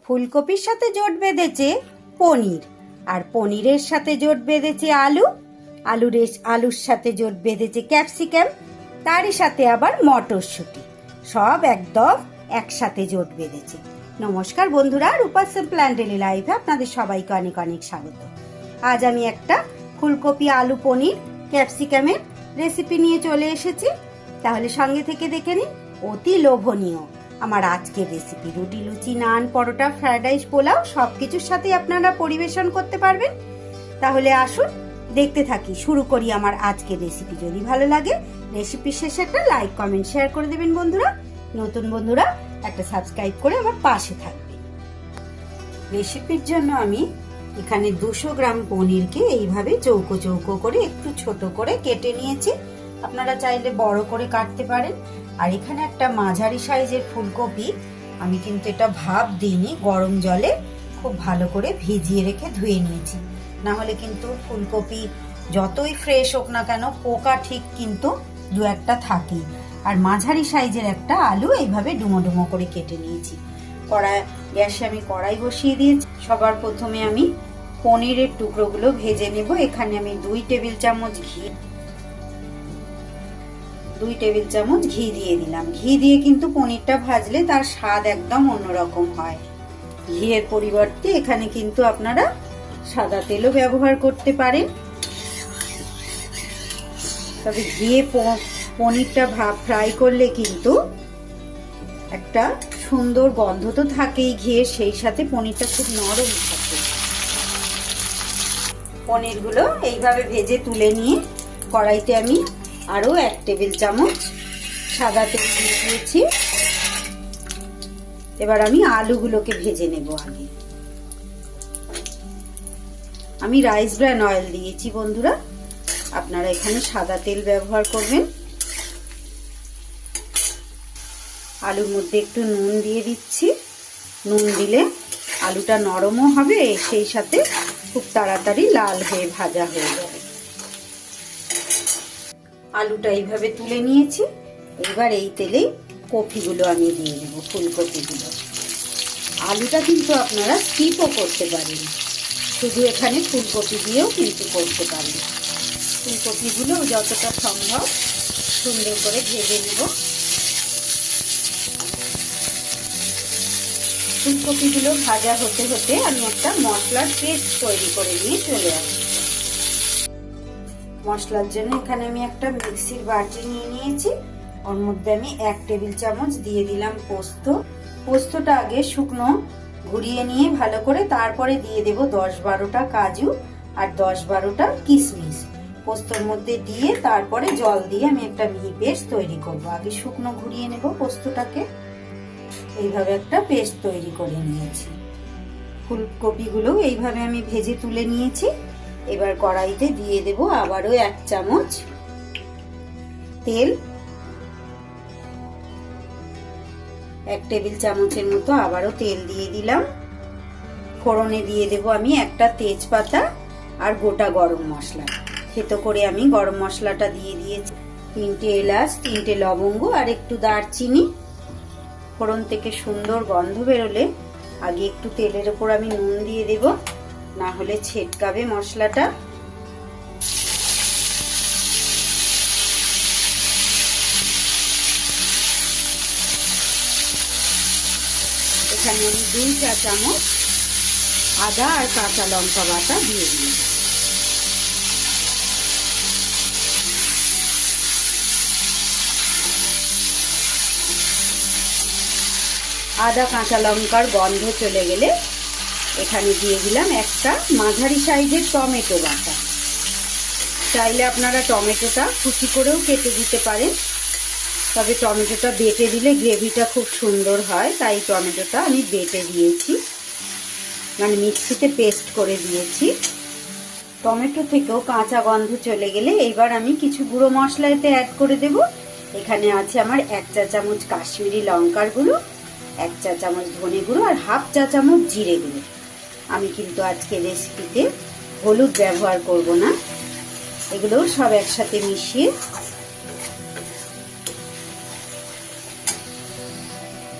ফুলকপির সাথে জোট বেঁধেছে পনির, আর পনিরের সাথে জোট বেঁধেছে আলু, আলুর সাথে জোট বেঁধেছে ক্যাপসিকাম, তারই সাথে আবার মটরশুঁটি, সব একদম একসাথে জোট বেঁধেছে। নমস্কার বন্ধুরা, রূপাস সিম্পল অ্যান্ড ডেইলি লাইফে আপনাদের সবাইকে অনেক অনেক স্বাগত। আজ আমি একটা ফুলকপি আলু পনির ক্যাপসিকামের রেসিপি নিয়ে চলে এসেছি। তাহলে সঙ্গে থেকে দেখে নিন। অতি লোভনীয় আমার আজকের রেসিপি। রুটি, লুচি, নান, পরোটা, ফ্রাইড রাইস, পোলাও সবকিছুর সাথে আপনারা পরিবেশন করতে পারবেন। তাহলে আসুন দেখতে থাকি, শুরু করি আমার আজকের রেসিপি। যদি ভালো লাগে রেসিপির শেষে একটা লাইক, কমেন্ট, শেয়ার করে দেবেন বন্ধুরা। নতুন বন্ধুরা একটা সাবস্ক্রাইব করে আমার পাশে থাকবেন। রেসিপির জন্য আমি এখানে 200 গ্রাম পনিরকে এইভাবে চৌকো চৌকো করে একটু ছোট করে কেটে নিয়েছি। আপনারা চাইলে বড় করে কাটতে পারেন। আর এখানে একটা মাঝারি সাইজের ফুলকপি, আমি কিন্তু এটা ভাপ দিইনি, গরম জলে খুব ভালো করে ভিজিয়ে রেখে ধুয়ে নিয়েছি। না হলে কিন্তু ফুলকপি যতই ফ্রেশ হোক না কেন পোকা ঠিক কিন্তু দু একটা থাকেই। আর মাঝারি সাইজের একটা আলু এইভাবে ডুমো ডুমো করে কেটে নিয়েছি। গ্যাসে আমি কড়াই বসিয়ে দিয়েছি। সবার প্রথমে আমি পনিরের টুকরোগুলো ভেজে নেব। এখানে আমি 2 টেবিল চামচ ঘি দিয়ে দিলাম। ঘি দিয়ে কিন্তু পনিরটা ভাজলে তার স্বাদ একদম অন্যরকম হয়। ঘিয়ের পরিবর্তে এখানে কিন্তু আপনারা সাদা তেলও ব্যবহার করতে পারেন। তবে ঘিয়ে পনিরটা ফ্রাই করলে কিন্তু একটা সুন্দর গন্ধ তো থাকেই ঘিয়ের, সেই সাথে পনিরটা খুব নরম থাকে। পনিরগুলো এইভাবে ভেজে তুলে নিয়ে কড়াইতে আমি আরো 1 টেবিল চামচ সাদা তেল দিয়ে দিয়েছি। এবার আমি আলুগুলোকে ভেজে নেব। আগে আমি রাইস ব্র্যান অয়েল দিয়েছি বন্ধুরা, আপনারা এখানে সাদা তেল ব্যবহার করবেন। আলুর মধ্যে একটু নুন দিয়ে দিচ্ছি। নুন দিলে আলুটা নরমও হবে, সেই সাথে খুব তাড়াতাড়ি লাল হয়ে ভাজা হয়ে যাবে। আলুটা এইভাবে তুলে নিয়েছি। এবার এই তেলেই কপিগুলো আমি দিয়ে দেবো, ফুলকপিগুলো। আলুটা কিন্তু আপনারা স্কিপও করতে পারেন, শুধু এখানে ফুলকপি দিয়েও কিন্তু করতে পারেন। ফুলকপিগুলো যতটা সম্ভব সুন্দর করে ভেজে নেব। ফুলকপিগুলো ভাজা হতে হতে আমি একটা মশলার পেস্ট তৈরি করে নিয়ে চলে আসবো। মশলার জন্য এখানে আমি একটা মিক্সির বাটি নিয়ে নিয়েছি। ওর মধ্যে আমি 1 টেবিল চামচ দিয়ে দিলাম পোস্ত। পোস্তটা আগে শুকনো ঘুরিয়ে নিয়ে ভালো করে তারপরে দিয়ে দেব 10-12টা কাজু আর 10-12টা কিশমিশ। পোস্তর মধ্যে দিয়ে তারপরে জল দিয়ে আমি একটা মিহি পেস্ট তৈরি করব। আগে শুকনো ঘুরিয়ে নেব পোস্তটাকে। এইভাবে একটা পেস্ট তৈরি করে নিয়েছি। ফুলকপিগুলো এইভাবে আমি ভেজে তুলে নিয়েছি। এবার কড়াইতে দিয়ে দেব আবারও 1 চামচ তেল। 1 টেবিল চামচের মতো আবারও তেল দিয়ে দিলাম। ফোড়নে দিয়ে দেব আমি একটা তেজপাতা আর গোটা গরম মশলা। থেতো করে আমি গরম মশলাটা দিয়ে দিয়েছি। 3টে এলাচ, 3টে লবঙ্গ আর একটু দারচিনি। ফোড়ন থেকে সুন্দর গন্ধ বেরোলে আগে একটু তেলের ওপর আমি নুন দিয়ে দেব, না হলে ছেটকাবে মশলাটা। এখানে আমি 2 চা চামচ আদা আর কাঁচা লঙ্কা বাটা দিয়ে দিই। আদা কাঁচা লঙ্কার গন্ধ চলে গেলে এখানে দিয়ে দিলাম একটা মাঝারি সাইজের টমেটো বাটা। চাইলে আপনারা টমেটোটা কুচি করেও কেটে দিতে পারেন, তবে টমেটোটা বেটে দিলে গ্রেভিটা খুব সুন্দর হয়, তাই টমেটোটা আমি বেটে দিয়েছি, মানে মিক্সিতে পেস্ট করে দিয়েছি। টমেটো থেকেও কাঁচা গন্ধ চলে গেলে এবার আমি কিছু গুঁড়ো মশলা এতে অ্যাড করে দেব। এখানে আছে আমার 1 চা চামচ কাশ্মীরি লঙ্কার গুঁড়ো, 1 চা চামচ ধনে গুঁড়ো আর 1/2 চা চামচ জিরে গুঁড়ো। আমি কিন্তু আজকে রেসিপিতে হলুদ ব্যবহার করব না। এগুলো সব একসাথে মিশিয়ে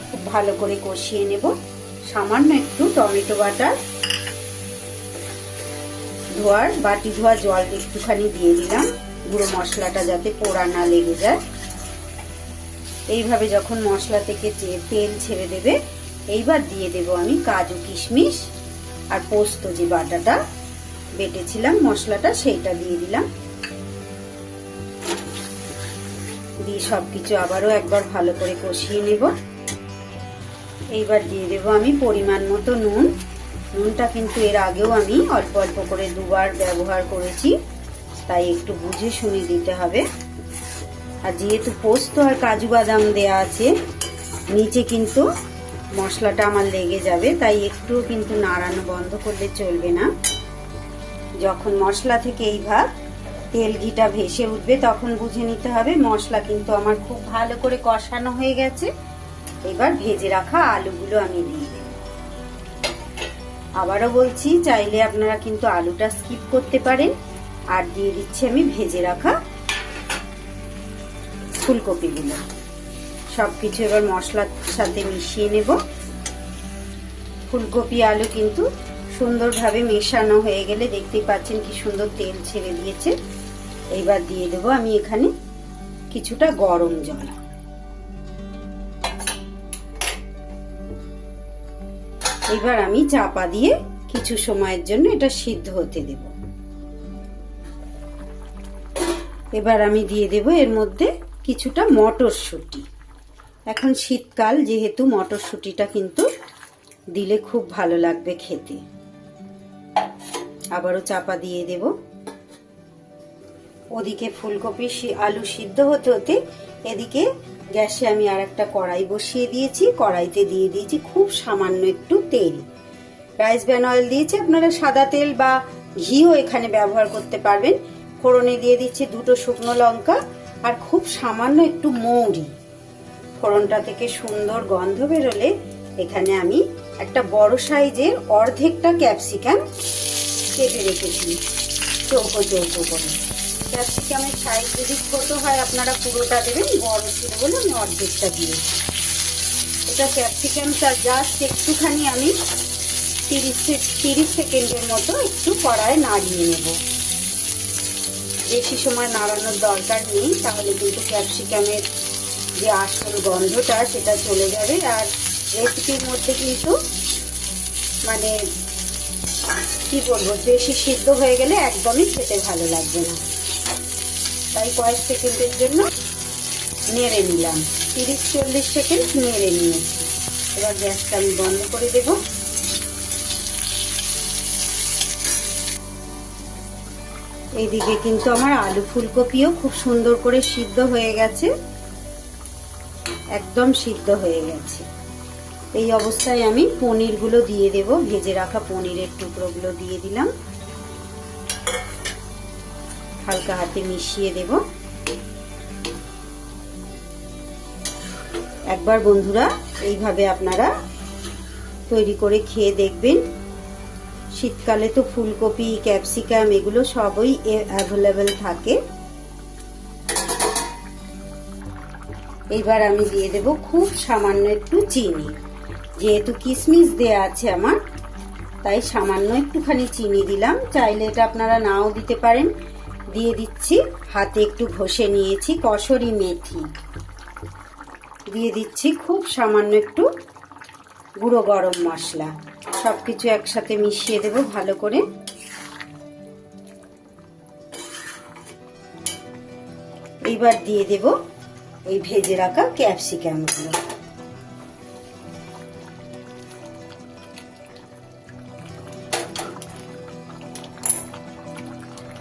খুব ভালো করে কষিয়ে নেব। সামান্য একটু টমেটো বাটা, বাটি ধোয়া জল একটুখানি দিয়ে দিলাম, গুঁড়ো মশলাটা যাতে পোড়া না লেগে যায়। এইভাবে যখন মশলা থেকে তেল ছেড়ে দেবে, এইবার দিয়ে দেব আমি কাজু কিশমিশ আর পোস্ত যে বাটাটা বেটেছিলাম মশলাটা, সেইটা দিয়ে দিলাম। দিয়ে সবকিছু আবারও একবার ভালো করে কষিয়ে নেব। এইবার দিয়ে দেব আমি পরিমাণ মতো নুন। নুনটা কিন্তু এর আগেও আমি অল্প অল্প করে দুবার ব্যবহার করেছি, তাই একটু বুঝে শুনে দিতে হবে। আর যেহেতু পোস্ত আর কাজু বাদাম দেয়া আছে, নিচে কিন্তু মশলাটা আমার লেগে যাবে, তাই একটু কিন্তু নাড়ানো বন্ধ করলে চলবে না। যখন মশলা থেকে এই ভাব তেল ঘিটা ভেসে উঠবে, তখন বুঝে নিতে হবে মশলা কিন্তু আমার খুব ভালো করে কষানো হয়ে গেছে। এবার ভেজে রাখা আলুগুলো আমি দিয়ে দেব। আবারও বলছি, চাইলে আপনারা কিন্তু আলুটা স্কিপ করতে পারেন। আর দিয়ে দিচ্ছি আমি ভেজে রাখা ফুলকপিগুলো। সবকিছু এবার মশলার সাথে মিশিয়ে নেব। ফুলকপি আলু কিন্তু সুন্দরভাবে মেশানো হয়ে গেলে দেখতেই পাচ্ছেন কি সুন্দর তেল ছেড়ে দিয়েছে। এইবার দিয়ে দেব আমি এখানে কিছুটা গরম জল। এবার আমি চাপা দিয়ে কিছু সময়ের জন্য এটা সিদ্ধ হতে দেব। এবার আমি দিয়ে দেব এর মধ্যে কিছুটা মটরশুঁটি। এখন শীতকাল, যেহেতু মটরশুঁটিটা কিন্তু দিলে খুব ভালো লাগবে খেতে। আবারও চাপা দিয়ে দেব। ওদিকে ফুলকপি আলু সিদ্ধ হতে হতে এদিকে গ্যাসে আমি আর একটা কড়াই বসিয়ে দিয়েছি। কড়াইতে দিয়ে দিয়েছি খুব সামান্য একটু তেল। রাইস ব্র্যান অয়েল দিয়েছি, আপনারা সাদা তেল বা ঘিও এখানে ব্যবহার করতে পারবেন। ফোড়নে দিয়ে দিচ্ছি দুটো শুকনো লঙ্কা আর খুব সামান্য একটু মৌরি। ফোড়নটা থেকে সুন্দর গন্ধ বেরোলে এখানে আমি একটা বড় সাইজের অর্ধেকটা ক্যাপসিকাম কেটে রেখেছি চৌকো চৌকো করে। ক্যাপসিকামের সাইজ যদি ছোট হয় আপনারা পুরোটা দেবেন, বড় ছিল বলে আমি অর্ধেকটা দিয়েছি। এটা ক্যাপসিকামটা জাস্ট একটুখানি আমি 30 সেকেন্ডের মতো একটু কড়ায় নাড়িয়ে নেব। বেশি সময় নাড়ানোর দরকার নেই, তাহলে কিন্তু ক্যাপসিকামের যে আসল গন্ধটা সেটা চলে যাবে। আর রেসিপির মধ্যে কিন্তু মানে কি বলবো, বেশি সিদ্ধ হয়ে গেলে একদমই খেতে ভালো লাগবে না। তাই কয়েক সেকেন্ডের জন্য নেড়ে নিলাম, 30-40 সেকেন্ড নেড়ে নিয়েছি। এবার গ্যাসটা আমি বন্ধ করে দেব। এইদিকে কিন্তু আমার আলু ফুলকপিও খুব সুন্দর করে সিদ্ধ হয়ে গেছে, একদম সিদ্ধ হয়ে গেছে। এই অবস্থায় আমি পনিরগুলো দিয়ে দেব। ভেজে রাখা পনিরের টুকরোগুলো দিয়ে দিলাম, হালকা হাতে মিশিয়ে দেব। একবার বন্ধুরা এইভাবে আপনারা তৈরি করে খেয়ে দেখবেন। শীতকালে তো ফুলকপি, ক্যাপসিকাম এগুলো সবই অ্যাভেলেবেল থাকে। এবার আমি দিয়ে দেব খুব সামান্য একটু চিনি। যেহেতু কিশমিশ দেয়া আছে আমার, তাই সামান্য একটুখানি চিনি দিলাম। চাইলে এটা আপনারা নাও দিতে পারেন। দিয়ে দিচ্ছি, হাতে একটু ঘষে নিয়েছি কসুরি মেথি। দিয়ে দিচ্ছি খুব সামান্য একটু গুঁড়ো গরম মশলা। সবকিছু একসাথে মিশিয়ে দেব ভালো করে। এইবার দিয়ে দেব এই ভেজে রাখা ক্যাপসিকামগুলো।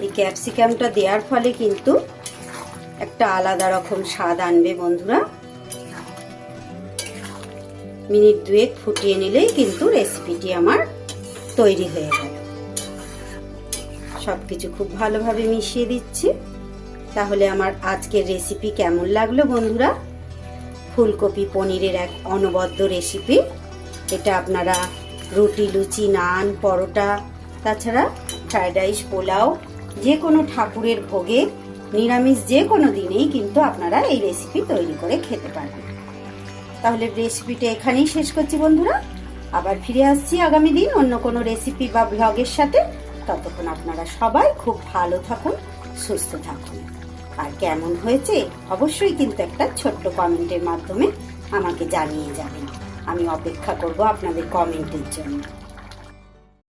এই ক্যাপসিকামটা দেওয়ার ফলে কিন্তু একটা আলাদা রকম স্বাদ আনবে বন্ধুরা। মিনিট 2 ফুটিয়ে নিলেই কিন্তু রেসিপিটি আমার তৈরি হয়ে গেল। সবকিছু খুব ভালোভাবে মিশিয়ে দিচ্ছি। তাহলে আমার আজকের রেসিপি কেমন লাগলো বন্ধুরা? ফুলকপি পনিরের এক অনবদ্য রেসিপি। এটা আপনারা রুটি, লুচি, নান, পরোটা, তাছাড়া ফ্রাইড রাইস, পোলাও, যে কোনো ঠাকুরের ভোগে, নিরামিষ যে কোনো দিনেই কিন্তু আপনারা এই রেসিপি তৈরি করে খেতে পারবেন। তাহলে রেসিপিটা এখানেই শেষ করছি বন্ধুরা। আবার ফিরে আসছি আগামী দিন অন্য কোনো রেসিপি বা ব্লগের সাথে। ততক্ষণ আপনারা সবাই খুব ভালো থাকুন, সুস্থ থাকুন। আর কেমন হয়েছে অবশ্যই কিন্তু একটা ছোট্ট কমেন্টের মাধ্যমে আমাকে জানিয়ে যাবেন। আমি অপেক্ষা করব আপনাদের কমেন্টের জন্য।